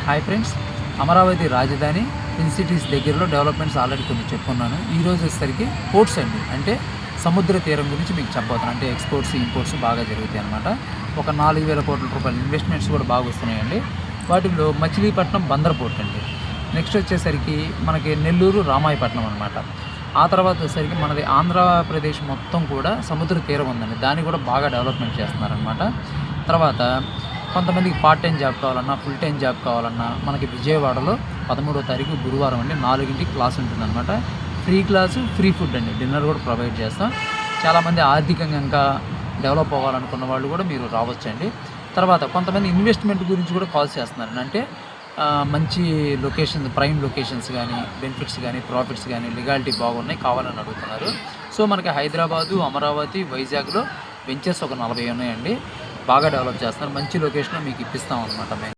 Hi friends, Amaravati రాజధాని cities దగ్గరలో developments already కొన్ని చెప్పుకున్నాను. ఈరోజు వచ్చేసరికి పోర్ట్స్ అండి, అంటే సముద్ర తీరం గురించి మీకు చెప్పబోతున్నాను. అంటే ఎక్స్పోర్ట్స్ ఇంపోర్ట్స్ బాగా జరుగుతాయి అన్నమాట. ఒక 4,000 కోట్ల రూపాయల ఇన్వెస్ట్మెంట్స్ కూడా బాగా వస్తున్నాయండి. వాటిలో మచిలీపట్నం బందర్ పోర్ట్ అండి. నెక్స్ట్ వచ్చేసరికి మనకి నెల్లూరు రామాయపట్నం అనమాట. ఆ తర్వాత వచ్చేసరికి మనది ఆంధ్రప్రదేశ్ మొత్తం కూడా సముద్ర తీరం ఉందండి, దాన్ని కూడా బాగా డెవలప్మెంట్ చేస్తున్నారనమాట. తర్వాత కొంతమందికి పార్ట్ టైం జాబ్ కావాలన్నా, ఫుల్ టైం జాబ్ కావాలన్నా మనకి విజయవాడలో 13వ తారీఖు గురువారం అండి 4కి క్లాస్ ఉంటుందన్నమాట. ఫ్రీ క్లాసు, ఫ్రీ ఫుడ్ అండి, డిన్నర్ కూడా ప్రొవైడ్ చేస్తాం. చాలామంది ఆర్థికంగా ఇంకా డెవలప్ అవ్వాలనుకున్న వాళ్ళు కూడా మీరు రావచ్చండి. తర్వాత కొంతమంది ఇన్వెస్ట్మెంట్ గురించి కూడా కాల్స్ చేస్తున్నారు. అంటే మంచి లొకేషన్, ప్రైమ్ లొకేషన్స్ కానీ, బెనిఫిట్స్ కానీ, ప్రాఫిట్స్ కానీ, లీగాలిటీ బాగున్నాయి కావాలని అడుగుతున్నారు. సో మనకి హైదరాబాదు, అమరావతి, వైజాగ్లో వెంచర్స్ ఒక 40 ఉన్నాయండి. బాగా డెవలప్ చేస్తున్నారు. మంచి లొకేషన్లో మీకు ఇప్పిస్తాం అనమాట మేము.